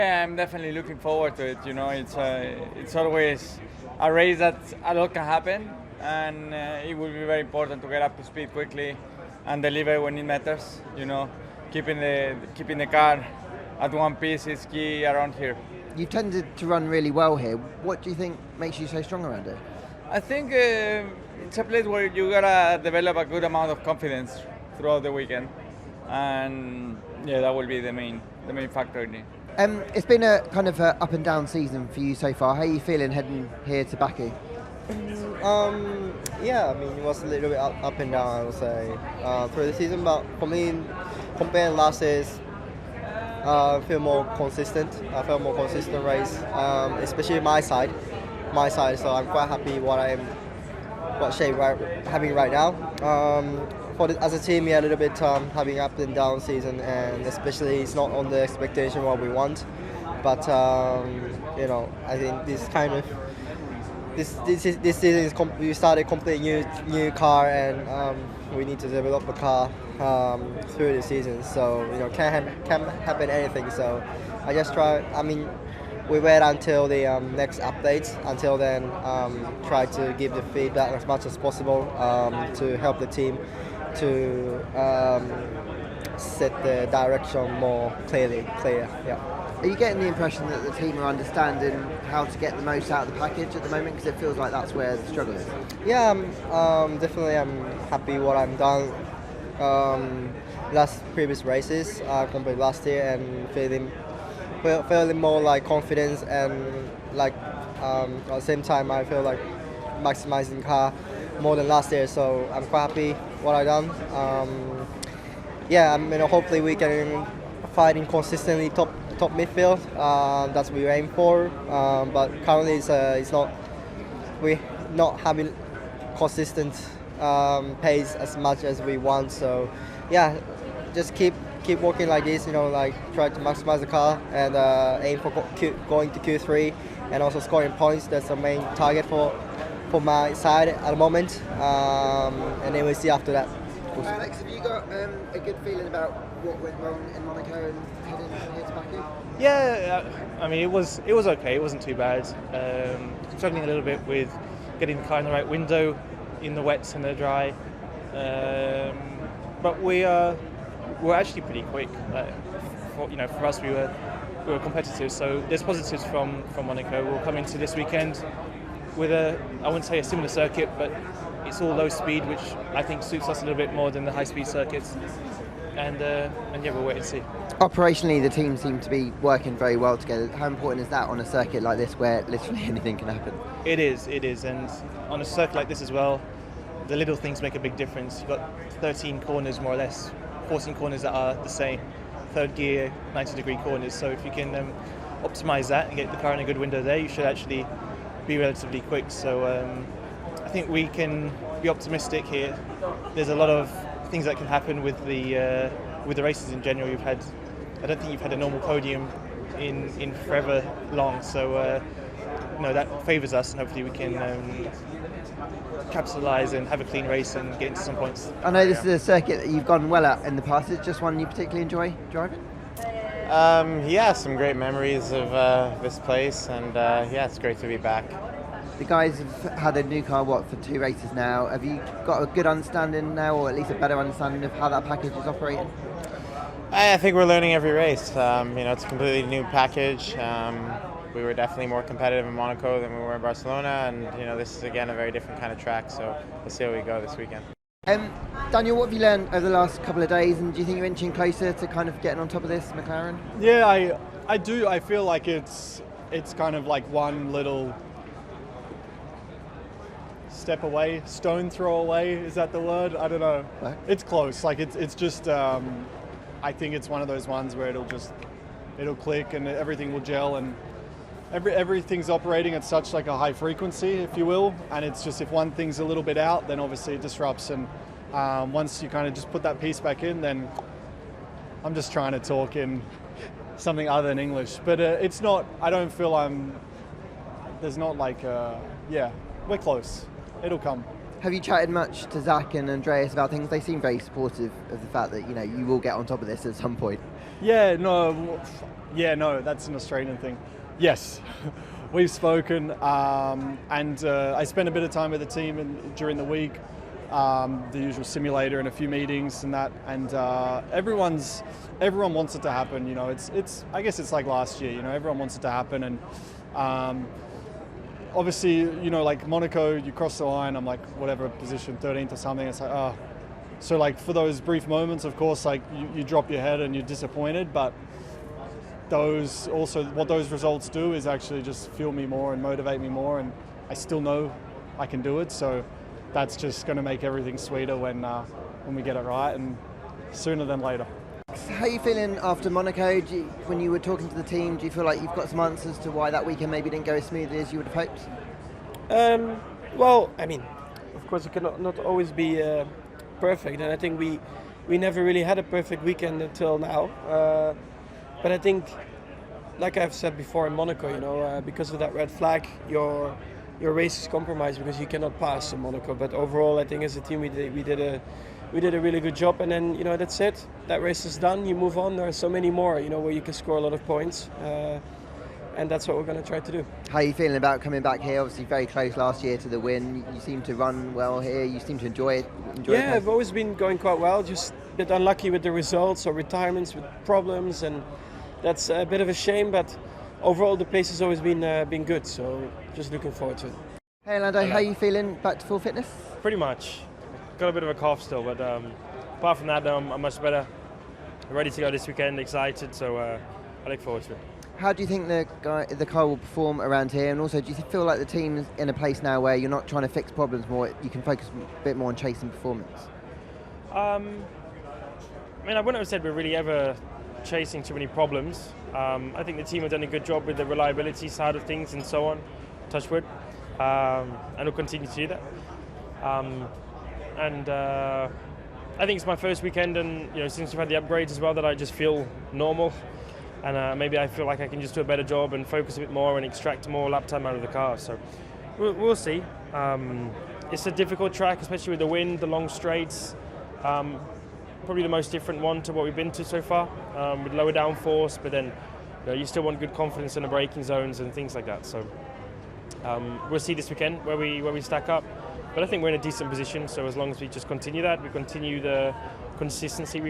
Yeah, I'm definitely looking forward to it. You know, it's always a race that a lot can happen, and it will be very important to get up to speed quickly and deliver when it matters. You know, keeping the car at one piece is key around here. You've tended to run really well here. What do you think makes you so strong around it? I think it's a place where you gotta develop a good amount of confidence throughout the weekend, and yeah, that will be the main factor in it. It's been a kind of a up and down season for you so far. How are you feeling heading here to Baku? Yeah, I mean, it was a little bit up and down, I would say, through the season. But for me, compared to last year's, I feel more consistent. I felt more consistent race, especially my side. So I'm quite happy what shape we're having right now. As a team, we had a little bit having up and down season, and especially it's not on the expectation what we want. But I think this season is we started completely new car, and we need to develop the car through the season. So can't happen anything. So I just try. I mean, we wait until the next updates. Until then, try to give the feedback as much as possible to help the team to set the direction more clear. Yeah. Are you getting the impression that the team are understanding how to get the most out of the package at the moment? Because it feels like that's where the struggle is. Yeah, definitely. I'm happy what I've done previous races compared to last year, and feeling more like confidence, and like at the same time I feel like maximizing car more than last year. So I'm quite happy what I've done. Hopefully we can fighting consistently top midfield. That's what we aim for. But currently it's not. We're not having consistent pace as much as we want. So yeah, just keep working like this. Try to maximize the car and aim for going to Q3 and also scoring points. That's the main target for my side at the moment. And then we'll see after that. Alex, have you got a good feeling about what went wrong in Monaco and heading here to Baku? Yeah, I mean it was okay. It wasn't too bad. Struggling a little bit with getting the car in the right window, in the wets and the dry. But we're actually pretty quick. For us, we were competitive. So there's positives from Monaco. We'll come into this weekend with I wouldn't say a similar circuit, but it's all low speed, which I think suits us a little bit more than the high speed circuits. And yeah, we'll wait and see. Operationally, the team seem to be working very well together. How important is that on a circuit like this where literally anything can happen? It is, and on a circuit like this as well, the little things make a big difference. You've got 13 corners more or less, 14 corners that are the same, third gear, 90-degree corners. So if you can optimize that and get the car in a good window there, you should actually be relatively quick. So I think we can be optimistic here. There's a lot of things that can happen with the races in general. I don't think you've had a normal podium in forever long. So that favours us, and hopefully we can capitalise and have a clean race and get into some points. I know this is a circuit that you've gone well at in the past. Is it just one you particularly enjoy driving? Yeah, some great memories of this place, and yeah, it's great to be back. The guys have had a new car, for 2 races now. Have you got a good understanding now, or at least a better understanding of how that package is operating? I think we're learning every race. It's a completely new package. We were definitely more competitive in Monaco than we were in Barcelona, and this is again a very different kind of track. So we'll see how we go this weekend. Daniel, what have you learned over the last couple of days, and do you think you're inching closer to kind of getting on top of this McLaren? Yeah, I do. I feel like it's kind of like one little step away, stone throw away. Is that the word? I don't know. What? It's close. Like it's just. I think it's one of those ones where it'll click and everything will gel, and everything's operating at such like a high frequency, if you will. And it's just, if one thing's a little bit out, then obviously it disrupts. And once you kind of just put that piece back in, then I'm just trying to talk in something other than English. But it's not. I don't feel there's not like. Yeah, we're close. It'll come. Have you chatted much to Zach and Andreas about things? They seem very supportive of the fact that you will get on top of this at some point. Yeah, no, Yeah, no, that's an Australian thing. Yes, we've spoken, and I spent a bit of time with the team during the week, the usual simulator and a few meetings and that, and everyone wants it to happen. You know, it's I guess it's like last year. You know, everyone wants it to happen, and obviously, you know, like Monaco, you cross the line. I'm like whatever position, 13th or something. It's like so like for those brief moments, of course, like you drop your head and you're disappointed, but what those results do is actually just fuel me more and motivate me more, and I still know I can do it. So that's just going to make everything sweeter when we get it right, and sooner than later. How are you feeling after Monaco? When you were talking to the team, do you feel like you've got some answers to why that weekend maybe didn't go as smoothly as you would have hoped? Well, I mean, of course it cannot not always be perfect, and I think we never really had a perfect weekend until now. But I think, like I've said before in Monaco, you know, because of that red flag, your race is compromised because you cannot pass in Monaco. But overall, I think as a team we did a really good job. And then, you know, that's it. That race is done. You move on. There are so many more, you know, where you can score a lot of points. And that's what we're going to try to do. How are you feeling about coming back here? Obviously very close last year to the win. You seem to run well here. You seem to enjoy it. Yeah, I've always been going quite well. Just a bit unlucky with the results or retirements with problems, and that's a bit of a shame. But overall, the pace has always been good. So just looking forward to it. Hey Orlando, how are you feeling? Back to full fitness? Pretty much. Got a bit of a cough still, but apart from that, I'm much better. Ready to go this weekend, excited, so I look forward to it. How do you think the car will perform around here? And also, do you feel like the team's in a place now where you're not trying to fix problems more, you can focus a bit more on chasing performance? I mean, I wouldn't have said we're really ever chasing too many problems. I think the team have done a good job with the reliability side of things and so on, touch wood, and we'll continue to do that. I think it's my first weekend, and you know, since we've had the upgrades as well, that I just feel normal, and maybe I feel like I can just do a better job and focus a bit more and extract more lap time out of the car. So we'll see. It's a difficult track, especially with the wind, the long straights. Probably the most different one to what we've been to so far, with lower downforce, but then you still want good confidence in the braking zones and things like that. So we'll see this weekend where we stack up. But I think we're in a decent position, so as long as we just continue that, we continue the consistency we've